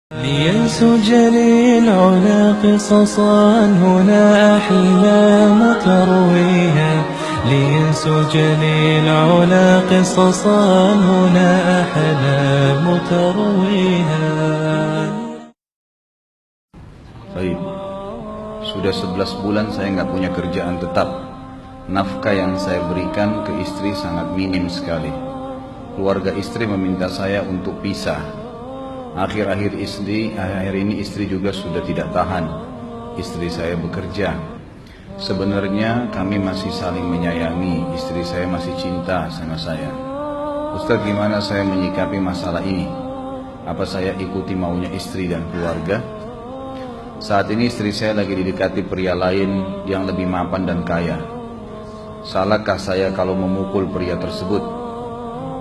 لينسج للعلا قصصا هنا أحلام ترويها لينسج للعلا قصصا هنا أحلام ترويها. Baik, sudah 11 bulan saya nggak punya kerjaan tetap. Nafkah yang saya berikan ke istri sangat minim sekali. Keluarga istri meminta saya untuk pisah. Akhir-akhir ini istri juga sudah tidak tahan. Istri saya bekerja. Sebenarnya kami masih saling menyayangi. Istri saya masih cinta sama saya. Ustaz, gimana saya menyikapi masalah ini? Apa saya ikuti maunya istri dan keluarga? Saat ini istri saya lagi didekati pria lain yang lebih mapan dan kaya. Salahkah saya kalau memukul pria tersebut?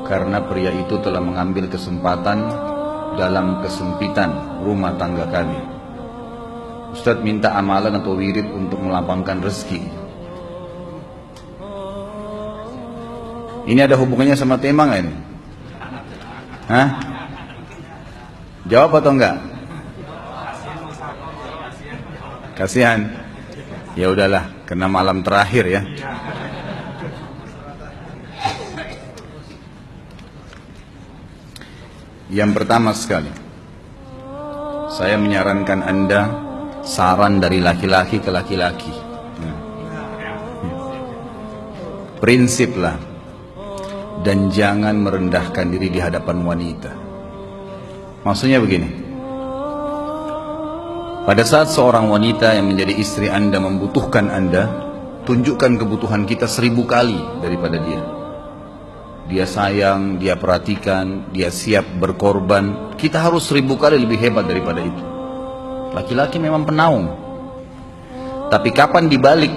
Karena pria itu telah mengambil kesempatan dalam kesempitan rumah tangga kami. Ustadz minta amalan atau wirid untuk melapangkan rezeki. Ini ada hubungannya sama tema nggak ini? Hah? Jawab atau enggak? Kasihan. Ya udahlah, karena malam terakhir ya. Yang pertama sekali, saya menyarankan Anda saran dari laki-laki ke laki-laki. Prinsiplah dan jangan merendahkan diri di hadapan wanita. Maksudnya begini, pada saat seorang wanita yang menjadi istri Anda membutuhkan Anda, tunjukkan kebutuhan kita 1000 kali daripada dia. Dia sayang, dia perhatikan, dia siap berkorban. Kita harus 1000 kali lebih hebat daripada itu. Laki-laki memang penaung. Tapi kapan dibalik?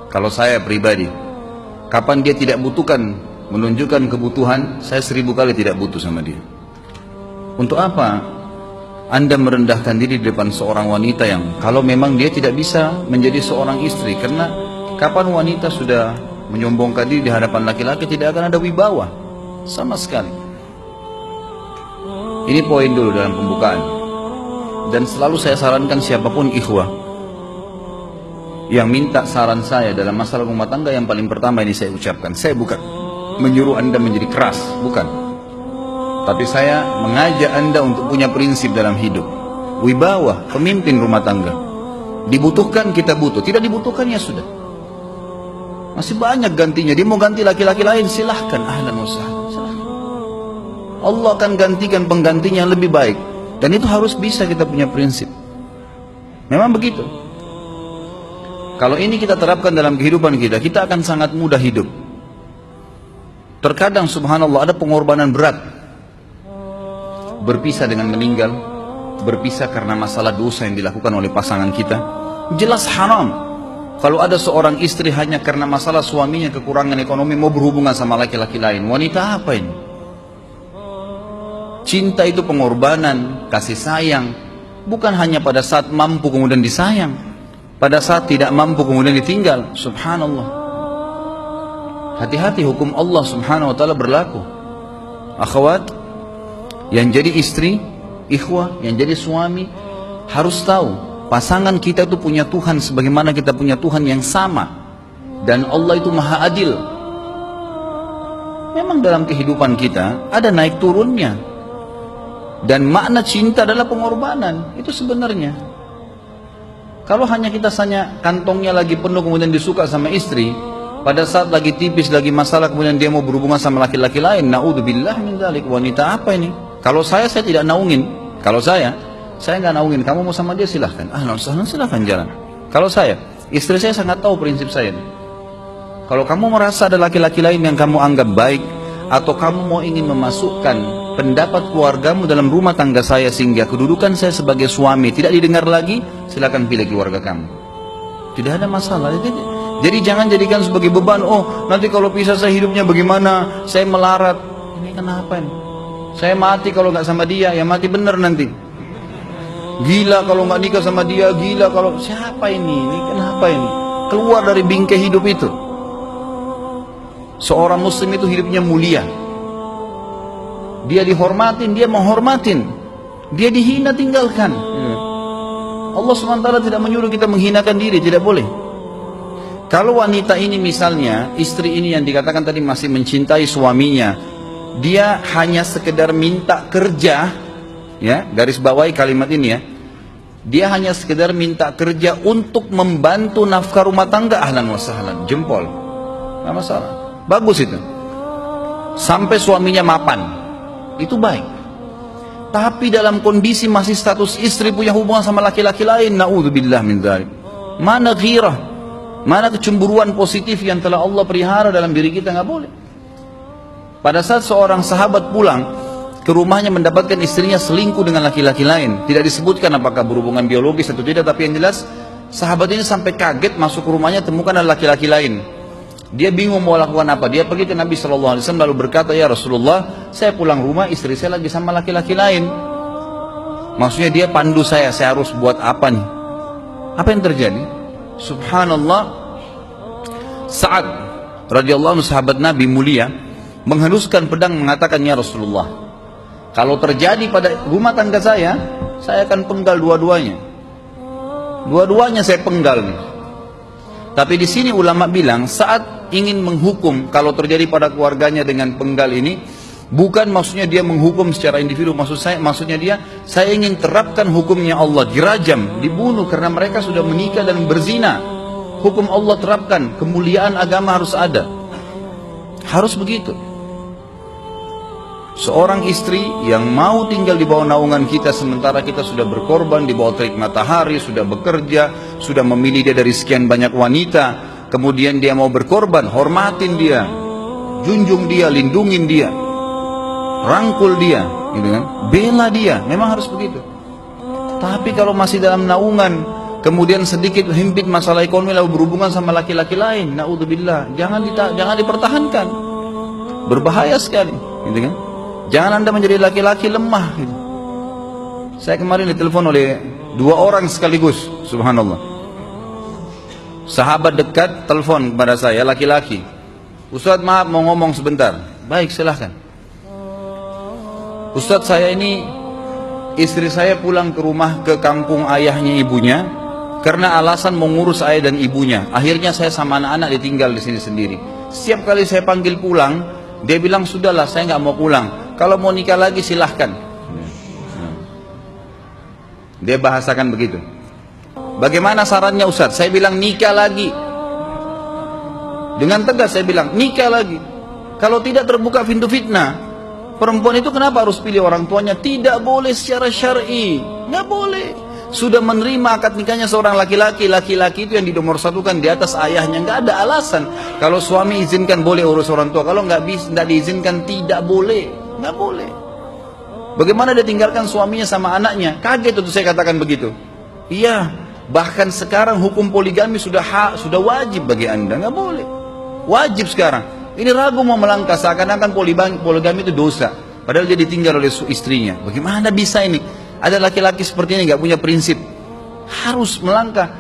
Kalau saya pribadi, kapan dia tidak butuhkan, menunjukkan kebutuhan, saya 1000 kali tidak butuh sama dia. Untuk apa Anda merendahkan diri di depan seorang wanita yang kalau memang dia tidak bisa menjadi seorang istri? Karena kapan wanita sudah menyombongkan diri di hadapan laki-laki, tidak akan ada wibawa sama sekali. Ini poin dulu dalam pembukaan. Dan selalu saya sarankan siapapun ikhwah yang minta saran saya dalam masalah rumah tangga, yang paling pertama ini saya ucapkan, saya bukan menyuruh Anda menjadi keras, bukan. Tapi saya mengajak Anda untuk punya prinsip dalam hidup. Wibawa, pemimpin rumah tangga. Dibutuhkan kita butuh, tidak dibutuhkan ya sudah. Masih banyak gantinya. Dia mau ganti laki-laki lain, silahkan, ahlan wa sahlan, silahkan. Allah akan gantikan penggantinya yang lebih baik. Dan itu harus bisa kita punya prinsip. Memang begitu. Kalau ini kita terapkan dalam kehidupan kita, kita akan sangat mudah hidup. Terkadang subhanallah ada pengorbanan berat. Berpisah dengan meninggal, berpisah karena masalah dosa yang dilakukan oleh pasangan kita, jelas haram. Kalau ada seorang istri hanya karena masalah suaminya kekurangan ekonomi mau berhubungan sama laki-laki lain, wanita apa ini? Cinta itu pengorbanan, kasih sayang. Bukan hanya pada saat mampu kemudian disayang, pada saat tidak mampu kemudian ditinggal. Subhanallah. Hati-hati, hukum Allah subhanahu wa ta'ala berlaku. Akhwat yang jadi istri, ikhwah yang jadi suami, harus tahu pasangan kita itu punya Tuhan sebagaimana kita punya Tuhan yang sama. Dan Allah itu maha adil. Memang dalam kehidupan kita ada naik turunnya. Dan makna cinta adalah pengorbanan. Itu sebenarnya. Kalau hanya kita kantongnya lagi penuh kemudian disuka sama istri, pada saat lagi tipis, lagi masalah kemudian dia mau berhubungan sama laki-laki lain, na'udzubillah min dzalik. Wanita apa ini? Kalau saya tidak naungin. Kalau saya nggak naungin. Kamu mau sama dia silahkan, silahkan jalan. Kalau saya, istri saya sangat tahu prinsip saya. Kalau kamu merasa ada laki-laki lain yang kamu anggap baik, atau kamu mau ingin memasukkan pendapat keluargamu dalam rumah tangga saya sehingga kedudukan saya sebagai suami tidak didengar lagi, silakan pilih keluarga kamu. Tidak ada masalah. Jadi jangan jadikan sebagai beban. Oh, nanti kalau pisah saya hidupnya bagaimana? Saya melarat. Ini kenapa ini? Saya mati kalau nggak sama dia, ya mati bener nanti. Gila kalau nggak nikah sama dia, gila kalau siapa ini? Ini kenapa ini? Keluar dari bingkai hidup itu. Seorang muslim itu hidupnya mulia. Dia dihormatin, dia menghormatin. Dia dihina, tinggalkan. Allah SWT tidak menyuruh kita menghinakan diri, tidak boleh. Kalau wanita ini misalnya, istri ini yang dikatakan tadi masih mencintai suaminya, dia hanya sekedar minta kerja, ya, garis bawahi kalimat ini ya, dia hanya sekedar minta kerja untuk membantu nafkah rumah tangga, ahlan wa sahlan, jempol, nggak masalah, bagus itu. Sampai suaminya mapan, itu baik. Tapi dalam kondisi masih status istri punya hubungan sama laki-laki lain, naudzubillah min dzalik. Mana ghirah, mana kecemburuan positif yang telah Allah pelihara dalam diri kita, nggak boleh. Pada saat seorang sahabat pulang ke rumahnya mendapatkan istrinya selingkuh dengan laki-laki lain, tidak disebutkan apakah berhubungan biologis atau tidak, tapi yang jelas sahabat ini sampai kaget masuk ke rumahnya temukan ada laki-laki lain. Dia bingung mau lakukan apa. Dia pergi ke Nabi SAW lalu berkata, ya Rasulullah, saya pulang rumah istri saya lagi sama laki-laki lain. Maksudnya dia pandu saya harus buat apa nih? Apa yang terjadi? Subhanallah, Sa'ad radhiyallahu anhu, sahabat Nabi mulia, menghaluskan pedang mengatakan, ya Rasulullah, kalau terjadi pada rumah tangga saya akan penggal dua-duanya. Dua-duanya saya penggal nih. Tapi di sini ulama bilang saat ingin menghukum kalau terjadi pada keluarganya dengan penggal ini, bukan maksudnya dia menghukum secara individu, maksudnya dia, saya ingin terapkan hukumnya Allah, dirajam, dibunuh karena mereka sudah menikah dan berzina. Hukum Allah terapkan, kemuliaan agama harus ada. Harus begitu. Seorang istri yang mau tinggal di bawah naungan kita sementara kita sudah berkorban di bawah terik matahari, sudah bekerja, sudah memilih dia dari sekian banyak wanita, kemudian dia mau berkorban, hormatin dia, junjung dia, lindungin dia, rangkul dia, gitu kan? Bela dia, memang harus begitu. Tapi kalau masih dalam naungan, kemudian sedikit himpit masalah ekonomi lalu berhubungan sama laki-laki lain, naudzubillah, jangan dipertahankan, berbahaya sekali, gitu kan? Jangan Anda menjadi laki-laki lemah gitu. Saya kemarin ditelepon oleh 2 orang sekaligus, subhanallah. Sahabat dekat telepon kepada saya, laki-laki. Ustaz, maaf mau ngomong sebentar. Baik, silahkan. Ustaz, saya ini, istri saya pulang ke rumah ke kampung ayahnya ibunya karena alasan mengurus ayah dan ibunya. Akhirnya saya sama anak-anak ditinggal di sini sendiri. Setiap kali saya panggil pulang, dia bilang, sudahlah saya nggak mau pulang. Kalau mau nikah lagi silahkan. Dia bahasakan begitu. Bagaimana sarannya Ustaz? Saya bilang nikah lagi. Dengan tegas saya bilang nikah lagi. Kalau tidak terbuka pintu fitnah. Perempuan itu kenapa harus pilih orang tuanya? Tidak boleh secara syar'i. Nggak boleh. Sudah menerima akad nikahnya seorang laki-laki, laki-laki itu yang dinomorsatukan di atas ayahnya, nggak ada alasan. Kalau suami izinkan boleh urus orang tua, kalau nggak diizinkan tidak boleh, nggak boleh. Bagaimana dia tinggalkan suaminya sama anaknya? Kaget itu saya katakan begitu. Iya, bahkan sekarang hukum poligami sudah wajib bagi Anda, nggak boleh. Wajib sekarang. Ini ragu mau melangkah seakan-akan poligami itu dosa, padahal dia ditinggal oleh istrinya. Bagaimana bisa ini? Ada laki-laki seperti ini nggak punya prinsip, harus melangkah.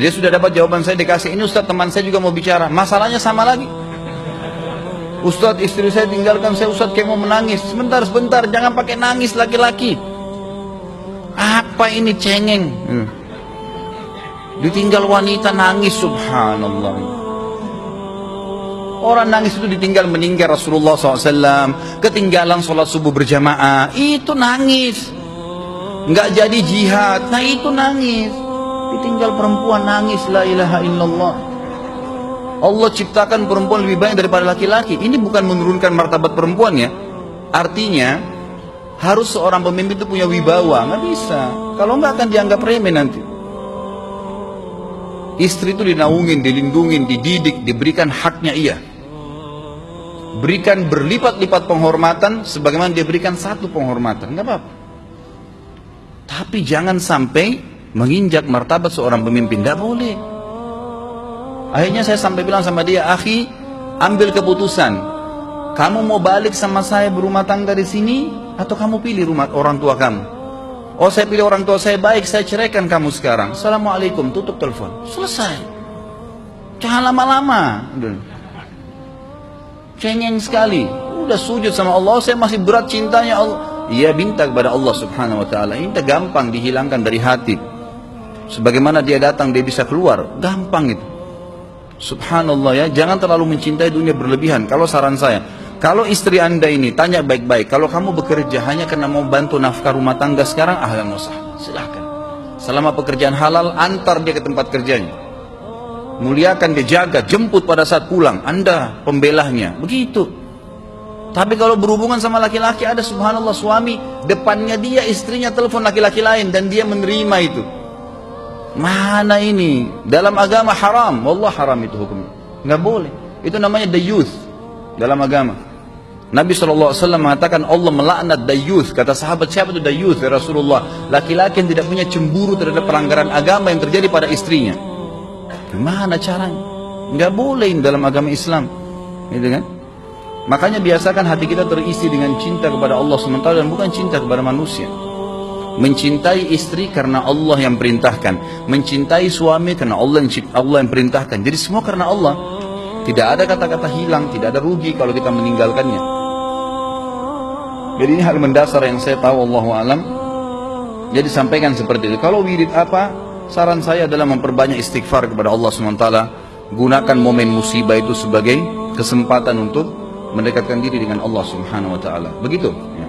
Dia sudah dapat jawaban saya dikasih. Ini Ustaz, teman saya juga mau bicara, masalahnya sama lagi. Ustaz, istri saya tinggalkan saya, Ustaz, kayak mau menangis. Sebentar, jangan pakai nangis laki-laki. Apa ini cengeng? Ditinggal wanita nangis, subhanallah. Orang nangis itu ditinggal meninggal Rasulullah SAW, ketinggalan sholat subuh berjamaah, itu nangis. Nggak jadi jihad, nah itu nangis. Ditinggal perempuan nangis, la ilaha illallah. Allah ciptakan perempuan lebih banyak daripada laki-laki. Ini bukan menurunkan martabat perempuan ya. Artinya harus seorang pemimpin itu punya wibawa. Nggak bisa, kalau nggak akan dianggap remeh nanti. Istri itu dinaungin, dilindungin, dididik, diberikan haknya ia. Berikan berlipat-lipat penghormatan sebagaimana dia berikan satu penghormatan, nggak apa-apa. Tapi jangan sampai menginjak martabat seorang pemimpin, tidak boleh. Akhirnya saya sampai bilang sama dia, akhi, ambil keputusan. Kamu mau balik sama saya berumah tangga di sini, atau kamu pilih rumah orang tua kamu? Oh, saya pilih orang tua saya, baik, saya ceraikan kamu sekarang. Assalamualaikum, tutup telepon, selesai. Jangan lama-lama. Cengeng sekali. Udah sujud sama Allah, saya masih berat cintanya Allah. ia minta kepada Allah subhanahu wa ta'ala. Ini gampang dihilangkan dari hati. Sebagaimana dia datang, dia bisa keluar. Gampang itu. Subhanallah ya, jangan terlalu mencintai dunia berlebihan. Kalau saran saya, kalau istri anda ini tanya baik-baik, kalau kamu bekerja hanya karena mau bantu nafkah rumah tangga sekarang, ahlan wa sahlan, silahkan. Selama pekerjaan halal, antar dia ke tempat kerjanya. Muliakan dia, jaga, jemput pada saat pulang. Anda pembelahnya, begitu. Tapi kalau berhubungan sama laki-laki, ada subhanallah suami, depannya dia istrinya telepon laki-laki lain dan dia menerima itu. Mana ini? Dalam agama haram. Wallah haram itu hukumnya. Nggak boleh. Itu namanya dayuth dalam agama. Nabi SAW mengatakan Allah melaknat dayuth. Kata sahabat, siapa itu dayuth ya Rasulullah? Laki-laki yang tidak punya cemburu terhadap pelanggaran agama yang terjadi pada istrinya. Gimana caranya? Nggak boleh dalam agama Islam. Gitu kan? Makanya biasakan hati kita terisi dengan cinta kepada Allah SWT dan bukan cinta kepada manusia. Mencintai istri karena Allah yang perintahkan, mencintai suami karena Allah yang perintahkan. Jadi semua karena Allah. Tidak ada kata-kata hilang, tidak ada rugi kalau kita meninggalkannya. Jadi ini hal mendasar yang saya tahu, Allahu alam. Jadi sampaikan seperti itu. Kalau wirid apa? Saran saya adalah memperbanyak istighfar kepada Allah SWT. Gunakan momen musibah itu sebagai kesempatan untuk mendekatkan diri dengan Allah Subhanahu wa taala. Begitu ya.